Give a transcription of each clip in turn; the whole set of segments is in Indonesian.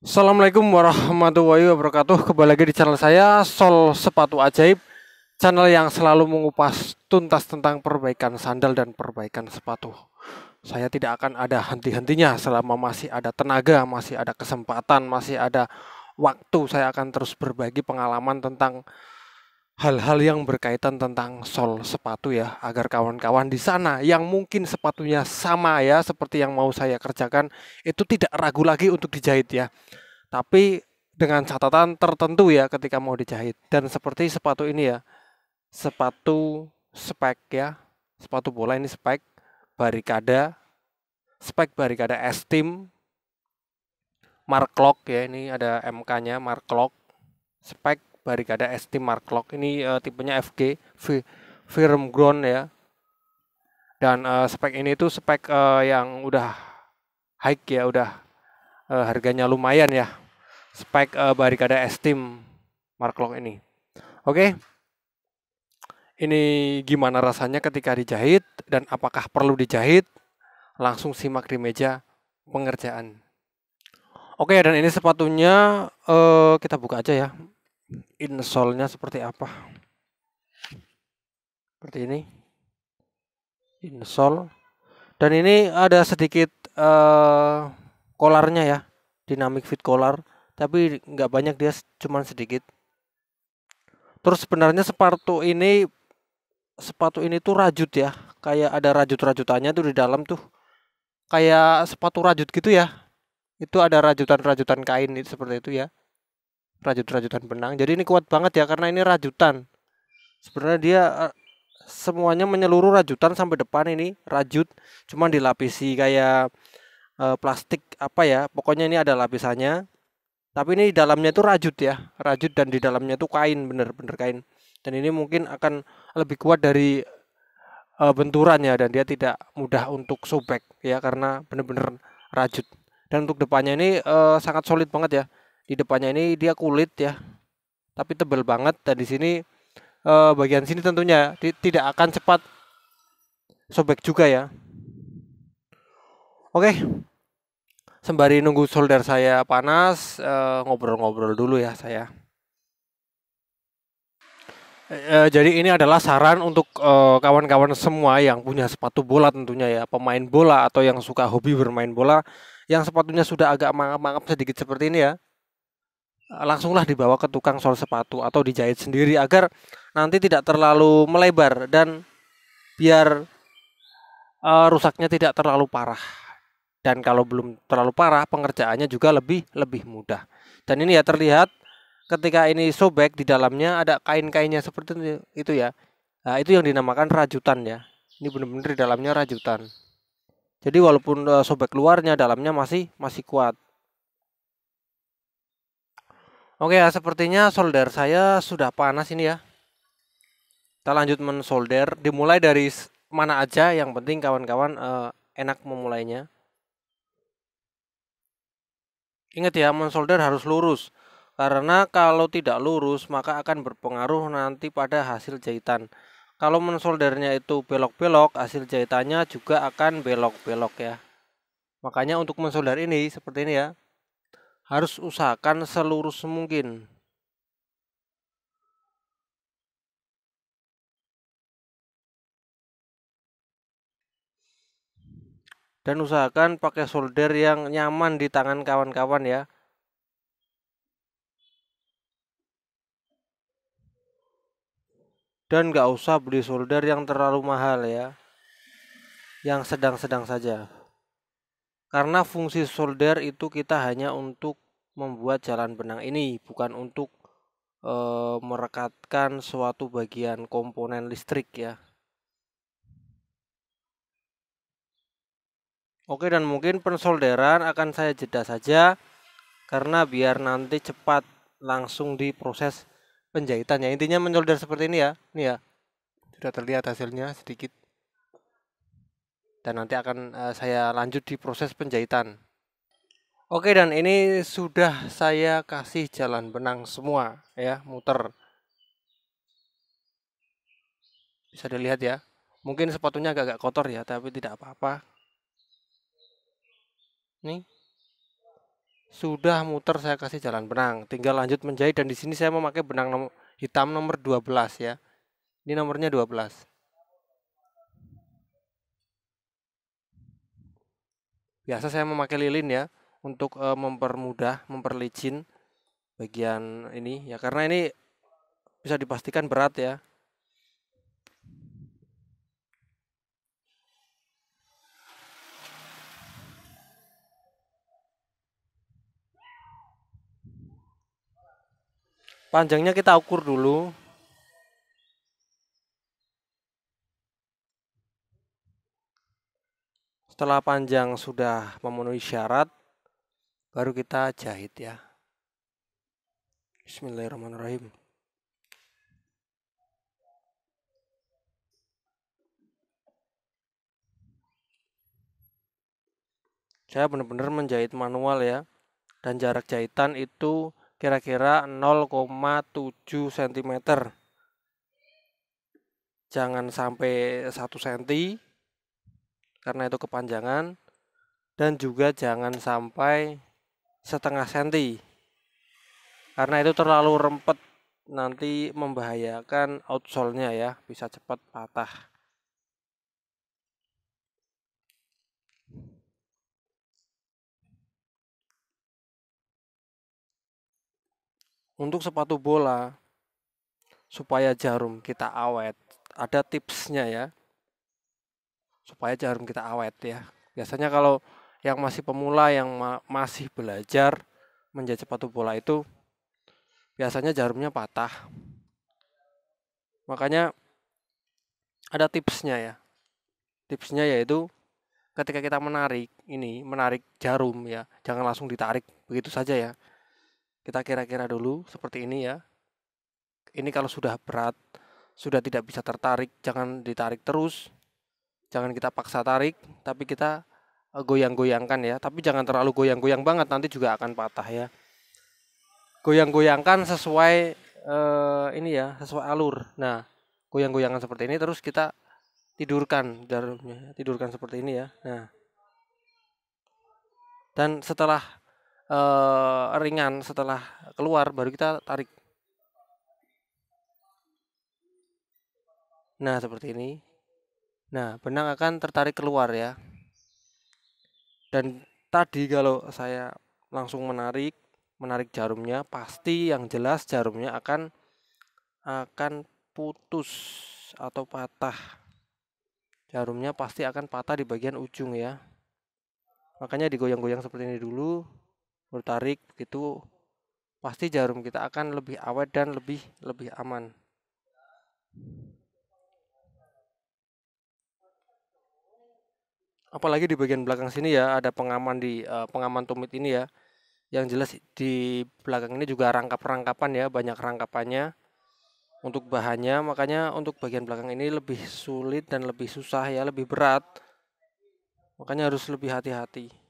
Assalamualaikum warahmatullahi wabarakatuh. Kembali lagi di channel saya, Sol Sepatu Ajaib. Channel yang selalu mengupas tuntas tentang perbaikan sandal dan perbaikan sepatu. Saya tidak akan ada henti-hentinya selama masih ada tenaga, masih ada kesempatan, masih ada waktu. Saya akan terus berbagi pengalaman tentang hal-hal yang berkaitan tentang sol sepatu ya, agar kawan-kawan di sana yang mungkin sepatunya sama ya seperti yang mau saya kerjakan itu tidak ragu lagi untuk dijahit ya. Tapi dengan catatan tertentu ya ketika mau dijahit. Dan seperti sepatu ini ya, sepatu spek ya, sepatu bola ini spek Barikada, spek Barikada Esteem, Mark Lock ya, ini ada MK-nya Mark Lock, spek Barikada Esteem Mark Lock ini tipenya FG, firm ground ya. Dan spek ini tuh spek yang udah high ya, udah harganya lumayan ya. Spek Barikada Esteem Mark Lock ini. Oke, ini gimana rasanya ketika dijahit dan apakah perlu dijahit? Langsung simak di meja pengerjaan. Oke, dan ini sepatunya kita buka aja ya. Insole-nya seperti apa? Seperti ini. Insole. Dan ini ada sedikit kolarnya ya. Dynamic fit collar, tapi nggak banyak, dia cuma sedikit. Terus sebenarnya sepatu ini tuh rajut ya. Kayak ada rajut-rajutannya tuh di dalam tuh. Kayak sepatu rajut gitu ya. Itu ada rajutan-rajutan kain itu seperti itu ya. Rajut-rajutan benang. Jadi ini kuat banget ya karena ini rajutan. Sebenarnya dia semuanya menyeluruh rajutan sampai depan, ini rajut. Cuma dilapisi kayak plastik apa ya. Pokoknya ini ada lapisannya. Tapi ini di dalamnya itu rajut ya. Rajut dan di dalamnya itu kain, bener-bener kain. Dan ini mungkin akan lebih kuat dari benturan ya, dan dia tidak mudah untuk sobek ya karena bener-bener rajut. Dan untuk depannya ini sangat solid banget ya. Di depannya ini dia kulit ya, tapi tebal banget. Dan di sini bagian sini tentunya tidak akan cepat sobek juga ya. Oke, sembari nunggu solder saya panas, ngobrol-ngobrol dulu ya saya. Jadi ini adalah saran untuk kawan-kawan semua yang punya sepatu bola tentunya ya, pemain bola atau yang suka hobi bermain bola, yang sepatunya sudah agak mangap-mangap sedikit seperti ini ya. Langsunglah dibawa ke tukang sol sepatu atau dijahit sendiri agar nanti tidak terlalu melebar dan biar rusaknya tidak terlalu parah. Dan kalau belum terlalu parah, pengerjaannya juga lebih lebih mudah. Dan ini ya terlihat ketika ini sobek, di dalamnya ada kain-kainnya seperti itu ya. Nah, itu yang dinamakan rajutan ya. Ini benar-benar di dalamnya rajutan. Jadi walaupun sobek luarnya, dalamnya masih masih kuat. Oke ya, sepertinya solder saya sudah panas ini ya. Kita lanjut mensolder. Dimulai dari mana aja, yang penting kawan-kawan enak memulainya. Ingat ya, mensolder harus lurus. Karena kalau tidak lurus, maka akan berpengaruh nanti pada hasil jahitan. Kalau mensoldernya itu belok-belok, hasil jahitannya juga akan belok-belok ya. Makanya untuk mensolder ini seperti ini ya, harus usahakan selurus mungkin. Dan usahakan pakai solder yang nyaman di tangan kawan-kawan ya. Dan nggak usah beli solder yang terlalu mahal ya, yang sedang-sedang saja. Karena fungsi solder itu kita hanya untuk membuat jalan benang ini, bukan untuk merekatkan suatu bagian komponen listrik ya. Oke, dan mungkin pensolderan akan saya jeda saja karena biar nanti cepat langsung diproses penjahitannya. Intinya mensolder seperti ini ya. Ini ya, sudah terlihat hasilnya sedikit. Dan nanti akan saya lanjut di proses penjahitan. Oke, dan ini sudah saya kasih jalan benang semua ya, muter. Bisa dilihat ya. Mungkin sepatunya agak-agak kotor ya, tapi tidak apa-apa. Nih, Sudah muter saya kasih jalan benang, tinggal lanjut menjahit dan di sini saya memakai benang hitam nomor 12 ya. Ini nomornya 12. Biasa saya memakai lilin ya untuk mempermudah, memperlicin bagian ini ya karena ini bisa dipastikan berat ya. Panjangnya kita ukur dulu. Setelah panjang sudah memenuhi syarat, baru kita jahit ya. Bismillahirrahmanirrahim. Saya benar-benar menjahit manual ya. Dan jarak jahitan itu kira-kira 0,7 cm. Jangan sampai 1 cm karena itu kepanjangan, dan juga jangan sampai setengah senti karena itu terlalu rempet, nanti membahayakan outsole-nya ya, bisa cepat patah. Untuk sepatu bola supaya jarum kita awet, ada tipsnya ya, supaya jarum kita awet ya. Biasanya kalau yang masih pemula, yang masih belajar menjahit sepatu bola itu biasanya jarumnya patah. Makanya ada tipsnya ya. Tipsnya yaitu ketika kita menarik jarum ya, jangan langsung ditarik begitu saja ya. Kita kira-kira dulu seperti ini ya. Ini kalau sudah berat, sudah tidak bisa tertarik, jangan ditarik terus. Jangan kita paksa tarik, tapi kita goyang-goyangkan ya. Tapi jangan terlalu goyang-goyang banget, nanti juga akan patah ya. Goyang-goyangkan sesuai ini ya, sesuai alur. Nah, goyang-goyangan seperti ini terus kita tidurkan jarumnya, tidurkan seperti ini ya. Nah, dan setelah ringan, setelah keluar baru kita tarik. Nah, seperti ini. Nah, benang akan tertarik keluar ya. Dan tadi kalau saya langsung menarik jarumnya, pasti yang jelas jarumnya akan putus atau patah. Jarumnya pasti akan patah di bagian ujung ya. Makanya digoyang-goyang seperti ini dulu, bertarik begitu, pasti jarum kita akan lebih awet dan lebih aman. Apalagi di bagian belakang sini ya, ada pengaman pengaman tumit ini ya. Yang jelas di belakang ini juga rangkap-rangkapan ya, banyak rangkapannya untuk bahannya, makanya untuk bagian belakang ini lebih sulit dan lebih susah ya, lebih berat. Makanya harus lebih hati-hati.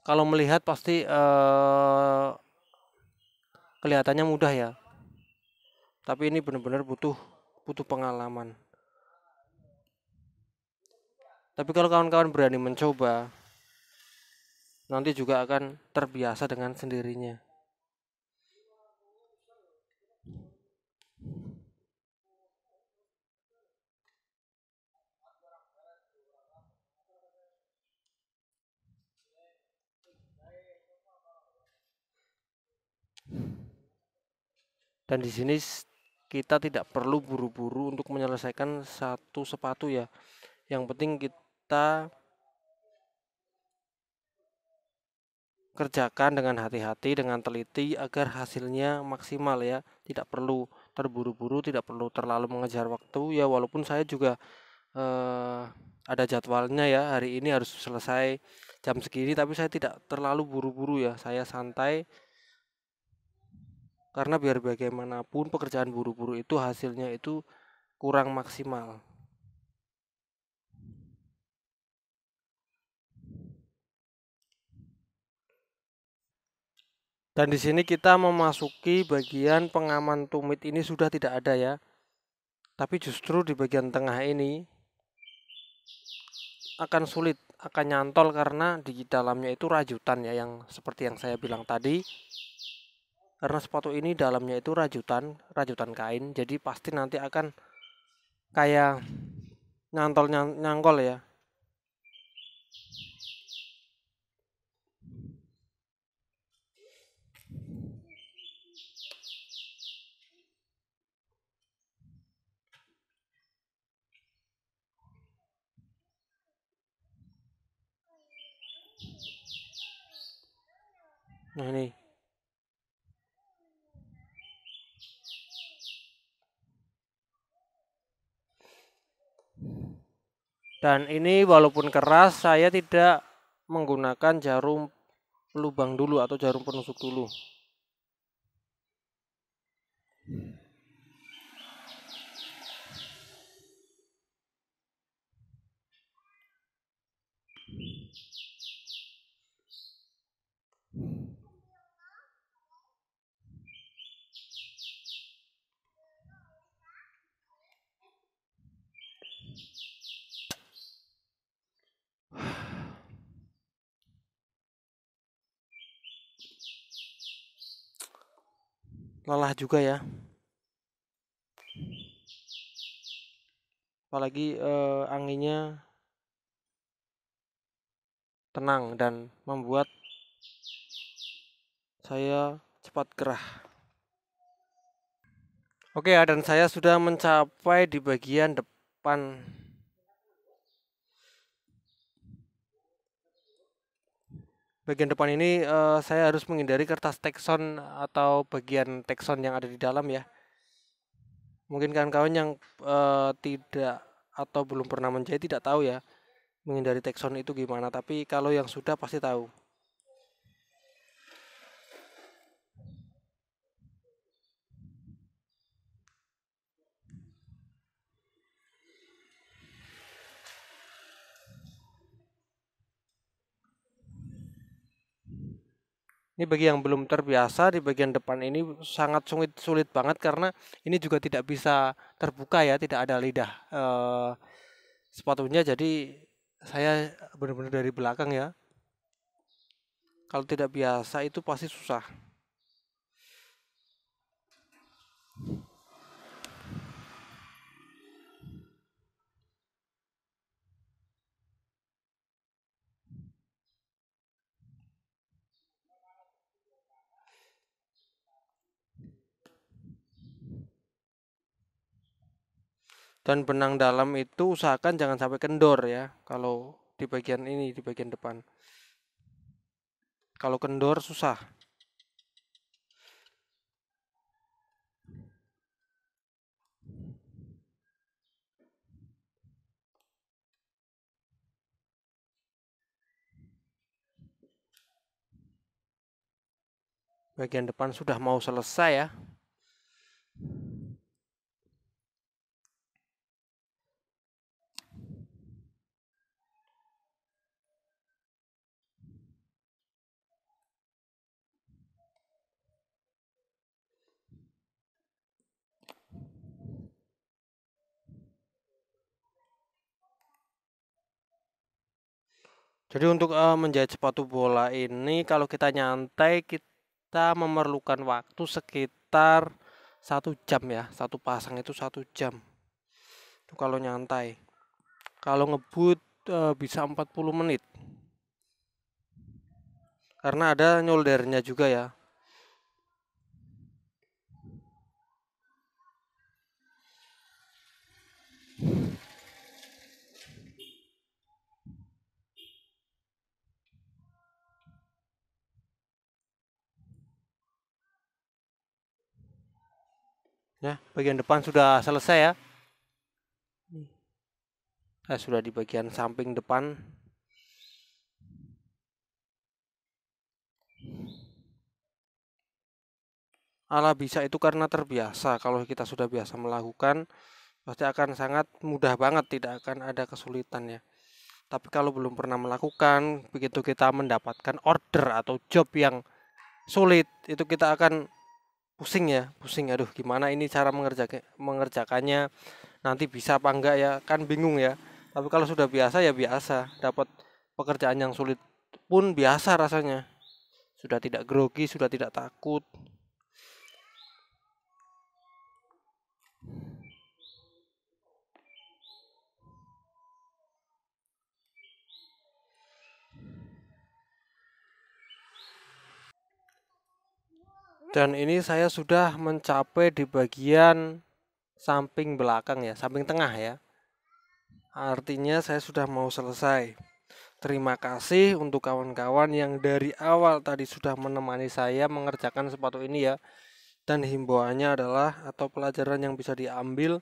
Kalau melihat pasti kelihatannya mudah ya. Tapi ini benar-benar butuh pengalaman. Tapi kalau kawan-kawan berani mencoba, nanti juga akan terbiasa dengan sendirinya. Dan di sini kita tidak perlu buru-buru untuk menyelesaikan satu sepatu ya. Yang penting kita kerjakan dengan hati-hati, dengan teliti agar hasilnya maksimal ya. Tidak perlu terburu-buru, tidak perlu terlalu mengejar waktu ya, walaupun saya juga eh, ada jadwalnya ya, hari ini harus selesai jam segini, tapi saya tidak terlalu buru-buru ya, saya santai karena biar bagaimanapun pekerjaan buru-buru itu hasilnya itu kurang maksimal. Dan di sini kita memasuki bagian pengaman tumit, ini sudah tidak ada ya. Tapi justru di bagian tengah ini akan sulit, akan nyantol karena di dalamnya itu rajutan ya, yang seperti yang saya bilang tadi. Karena sepatu ini dalamnya itu rajutan, rajutan kain, jadi pasti nanti akan kayak nyantol nyangkol ya. Nah ini. Dan ini walaupun keras, saya tidak menggunakan jarum lubang dulu atau jarum penusuk dulu. Lelah juga ya, apalagi anginnya tenang dan membuat saya cepat gerah. Oke ya, dan saya sudah mencapai di bagian depan. Bagian depan ini saya harus menghindari kertas tekson atau bagian tekson yang ada di dalam ya. Mungkin kawan-kawan yang tidak atau belum pernah menjahit tidak tahu ya menghindari tekson itu gimana. Tapi kalau yang sudah pasti tahu. Ini bagi yang belum terbiasa di bagian depan ini sangat sulit sulit banget karena ini juga tidak bisa terbuka ya, tidak ada lidah sepatunya. Jadi saya benar-benar dari belakang ya. Kalau tidak biasa itu pasti susah. Dan benang dalam itu usahakan jangan sampai kendor ya. Kalau di bagian ini, di bagian depan. Kalau kendor susah. Bagian depan sudah mau selesai ya. Jadi untuk menjahit sepatu bola ini kalau kita nyantai kita memerlukan waktu sekitar 1 jam ya. Satu pasang itu 1 jam. Itu kalau nyantai. Kalau ngebut bisa 40 menit. Karena ada nyoldernya juga ya. Ya, bagian depan sudah selesai ya. Saya sudah di bagian samping depan. Ala bisa itu karena terbiasa. Kalau kita sudah biasa melakukan, pasti akan sangat mudah banget, tidak akan ada kesulitan ya. Tapi kalau belum pernah melakukan, begitu kita mendapatkan order atau job yang sulit, itu kita akan pusing ya, pusing. Aduh, gimana ini cara mengerjakannya? Nanti bisa apa enggak ya? Kan bingung ya. Tapi kalau sudah biasa ya biasa. Dapat pekerjaan yang sulit pun biasa rasanya. Sudah tidak grogi, sudah tidak takut. Dan ini saya sudah mencapai di bagian samping belakang ya, samping tengah ya. Artinya saya sudah mau selesai. Terima kasih untuk kawan-kawan yang dari awal tadi sudah menemani saya mengerjakan sepatu ini ya. Dan himbauannya adalah atau pelajaran yang bisa diambil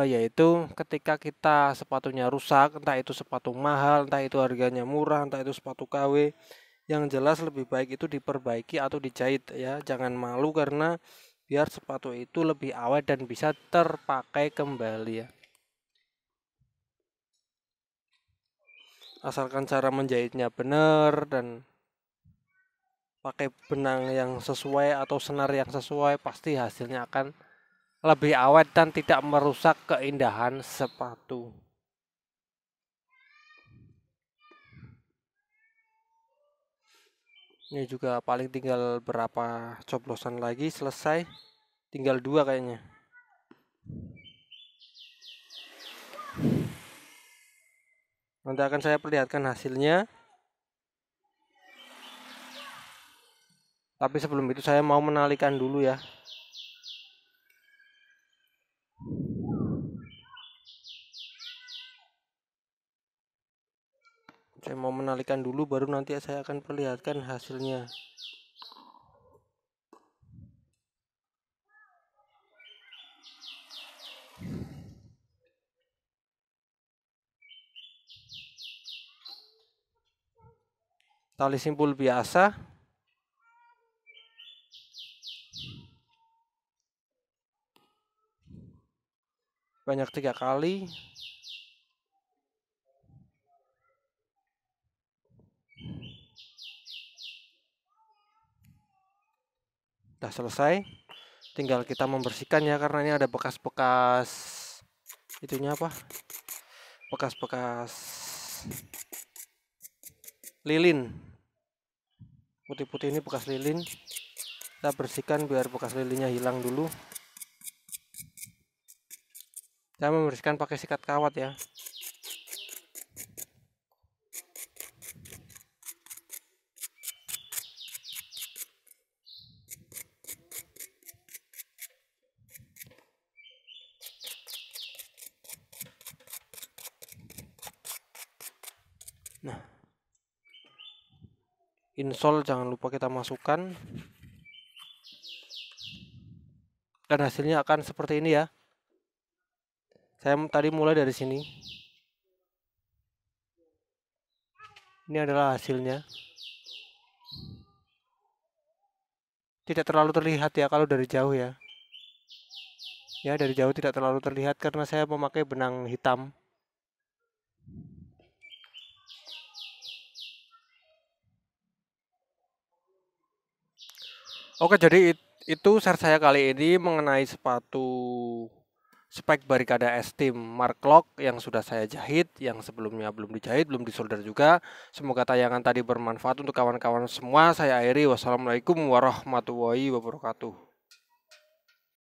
yaitu ketika kita sepatunya rusak, entah itu sepatu mahal, entah itu harganya murah, entah itu sepatu KW, yang jelas lebih baik itu diperbaiki atau dijahit ya. Jangan malu karena biar sepatu itu lebih awet dan bisa terpakai kembali ya. Asalkan cara menjahitnya benar dan pakai benang yang sesuai atau senar yang sesuai, pasti hasilnya akan lebih awet dan tidak merusak keindahan sepatu. Ini juga paling tinggal berapa coblosan lagi selesai. Tinggal 2 kayaknya. Nanti akan saya perlihatkan hasilnya. Tapi sebelum itu saya mau menalikan dulu ya. Saya mau menalikan dulu baru nanti saya akan perlihatkan hasilnya. Tali simpul biasa. Banyak 3 kali. Udah selesai. Tinggal kita membersihkan ya karena ini ada bekas-bekas itunya apa? Bekas-bekas lilin. Putih-putih ini bekas lilin. Kita bersihkan biar bekas lilinnya hilang dulu. Saya membersihkan pakai sikat kawat ya. Nah, insole jangan lupa kita masukkan. Dan hasilnya akan seperti ini ya. Saya tadi mulai dari sini. Ini adalah hasilnya. Tidak terlalu terlihat ya kalau dari jauh ya. Ya, dari jauh tidak terlalu terlihat karena saya memakai benang hitam. Oke, jadi itu share saya kali ini mengenai sepatu spek Baricada S-Team Mark Lock yang sudah saya jahit, yang sebelumnya belum dijahit, belum disolder juga. Semoga tayangan tadi bermanfaat untuk kawan-kawan semua. Saya akhiri. Wassalamualaikum warahmatullahi wabarakatuh.